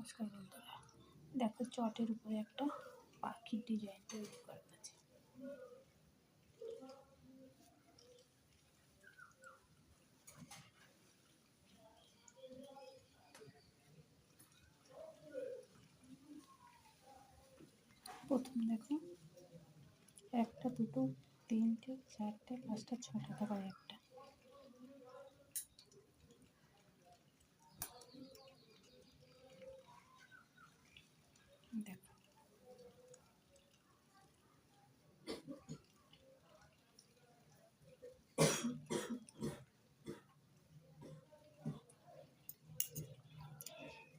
নমস্কার বন্ধুরা, দেখো চটের উপরে একটা পাখির ডিজাইন তৈরি করা আছে। প্রথম দেখো একটা, দুটো, তিনটে, চারটে, পাঁচটা, ছটা, তারপর একটা। দেখো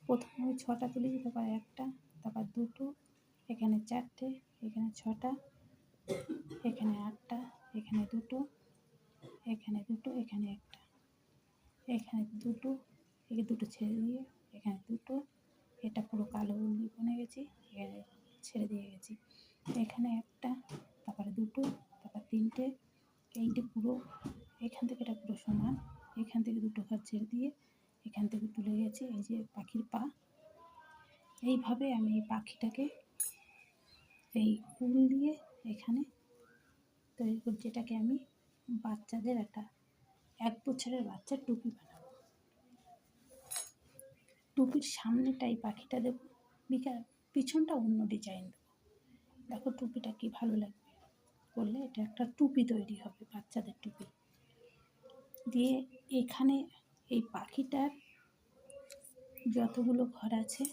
প্রথমে আমি ছটা তুলেছি, তারপর একটা, তারপর দুটো, এখানে চারটে, এখানে ছটা, এখানে আটটা, এখানে দুটো, এখানে দুটো, এখানে একটা, এখানে দুটো, এখানে দুটো ছেড়ে দিয়ে এখানে দুটো, এটা পুরো কালো উল বনে গেছি, এখানে ছেড়ে দিয়ে গেছি, এখানে একটা, তারপরে দুটো, তারপর তিনটে, এইটি পুরো এখান থেকে এটা পুরো সমান, এখান থেকে দুটো ঘর ছেড়ে দিয়ে এখান থেকে তুলে গেছি। এই যে পাখির পা, এইভাবে আমি এই পাখিটাকে এই উল দিয়ে এখানে তৈরি করি, যেটাকে আমি বাচ্চাদের একটা 1 বছরের বাচ্চার টুপি বানাবো। টুপির সামনেটাই পাখিটা দেবো, পিছনটা অন্য ডিজাইন দেবো। দেখো টুপিটা কি ভালো লাগবে করলে, এটা একটা টুপি তৈরি হবে, বাচ্চাদের টুপি দিয়ে। এখানে এই পাখিটার যতগুলো ঘর আছে,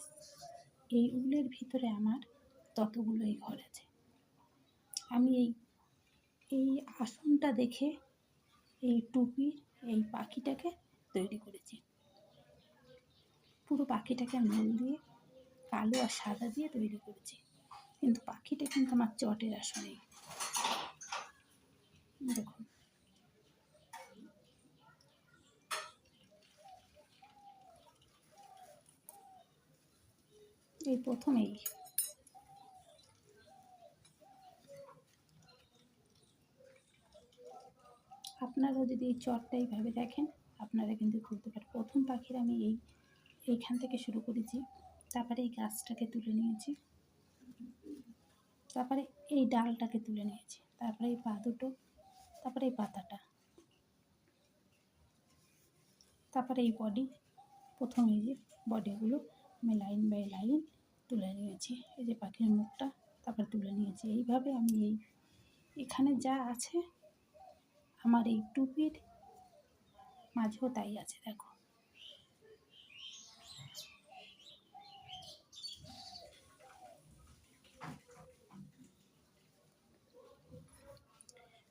এই উলের ভিতরে আমার ততগুলোই ঘর আছে। আমি এই আসনটা দেখে এই টুপি এই পাখিটাকে তৈরি করেছি। পুরো পাখিটাকে আমি উল দিয়ে কালো আর সাদা দিয়ে তৈরি করেছি, কিন্তু পাখিটা কিন্তু আমার চটের আসনেই। দেখুন এই প্রথমেই আপনারা যদি এই চটটা এইভাবে দেখেন, আপনারা কিন্তু তুলতে পারেন। প্রথম পাখির আমি এইখান থেকে শুরু করেছি, তারপরে এই গাছটাকে তুলে নিয়েছি, তারপরে এই ডালটাকে তুলে নিয়েছি, তারপরে এই পা দুটো, তারপরে এই পাতাটা, তারপরে এই বডি। প্রথম এই যে বডিগুলো আমি লাইন বাই লাইন তুলে নিয়েছি, এই যে পাখির মুখটা, তারপরে তুলে নিয়েছি। এইভাবে আমি এখানে যা আছে আমার এই টুপির মাঝেও তাই আছে। দেখো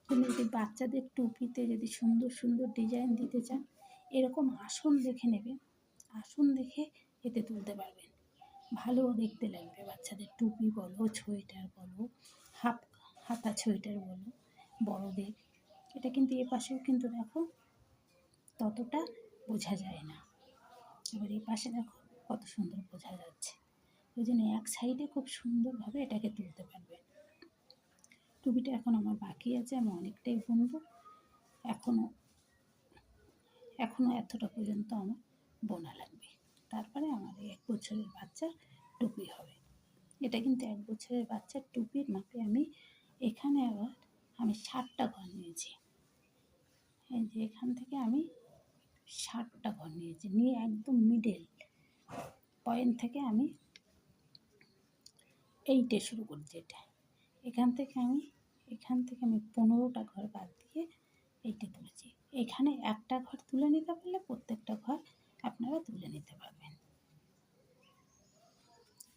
তুমি যদি বাচ্চাদের টুপিতে যদি সুন্দর সুন্দর ডিজাইন দিতে চান, এরকম আসন দেখে নেবেন, আসন দেখে এতে তুলতে পারবেন, ভালো দেখতে লাগবে। বাচ্চাদের টুপি বলো, সোয়েটার বলো, হাতা সোয়েটার বলো, বড়দের, এটা কিন্তু এ পাশেও কিন্তু দেখো ততটা বোঝা যায় না, এবার এই পাশে দেখো কত সুন্দর বোঝা যাচ্ছে। ওই জন্য এক সাইডে খুব সুন্দরভাবে এটাকে তুলতে পারবে। টুপিটা এখন আমার বাকি আছে, আমি অনেকটাই বুনবো, এখনও এতটা পর্যন্ত আমার বোনা লাগবে, তারপরে আমার 1 বছরের বাচ্চার টুপি হবে। এটা কিন্তু 1 বছরের বাচ্চার টুপির মাপে আমি এখানে আবার আমি 60টা ঘর নিয়েছি। এই যে এখান থেকে আমি 60টা ঘর নিয়েছি, নিয়ে একদম মিডল পয়েন্ট থেকে আমি এইটে শুরু করেছি। এটা এখান থেকে আমি 15টা ঘর বাদ দিয়ে এইটে তুলেছি। এখানে একটা ঘর তুলে নিতে পারলে প্রত্যেকটা ঘর আপনারা তুলে নিতে পারবেন।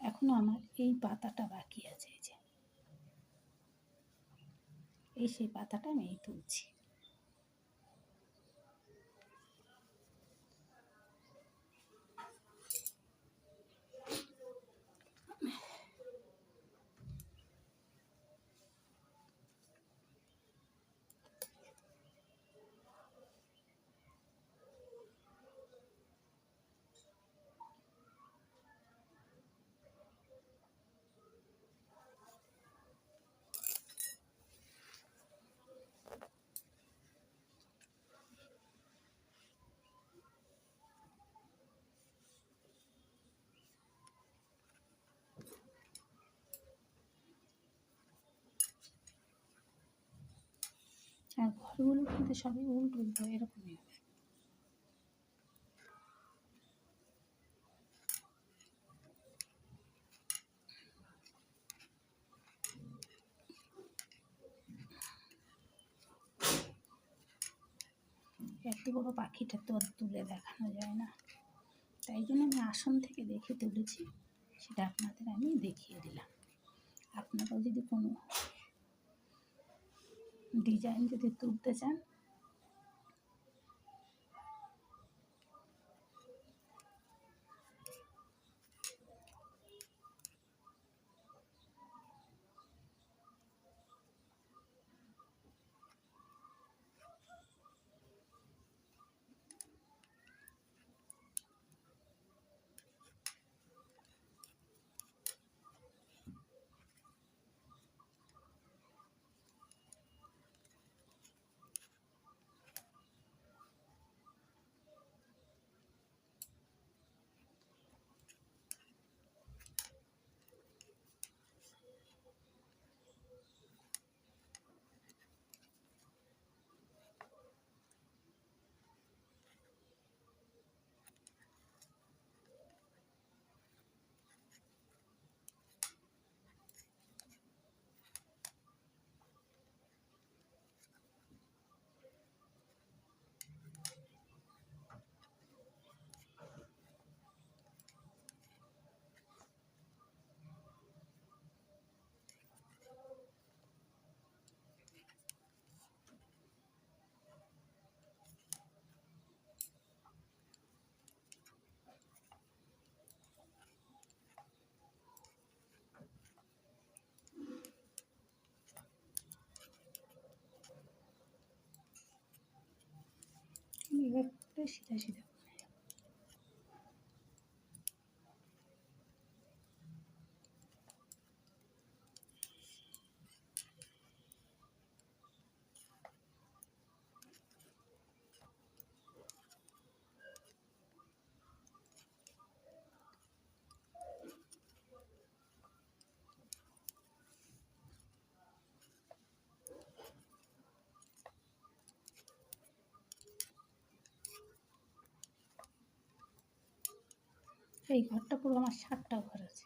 এখনও আমার এই পাতাটা বাকি আছে, এই যে সেই পাতাটা আমি তুলছি। এগুলো কিন্তু সবই উল্টো উল্টো এরকমই হবে। এত বড় পাখিটা তো আর তুলে দেখানো যায় না, তাই জন্য আমি আসন থেকে দেখে তুলেছি, সেটা আপনাদের আমি দেখিয়ে দিলাম। আপনারাও যদি কোনো ডিজাইন যদি তুলতে চান, আমি এবার করে সিধা সিধা এই ঘরটা পুরো আমার 7টা ঘর আছে।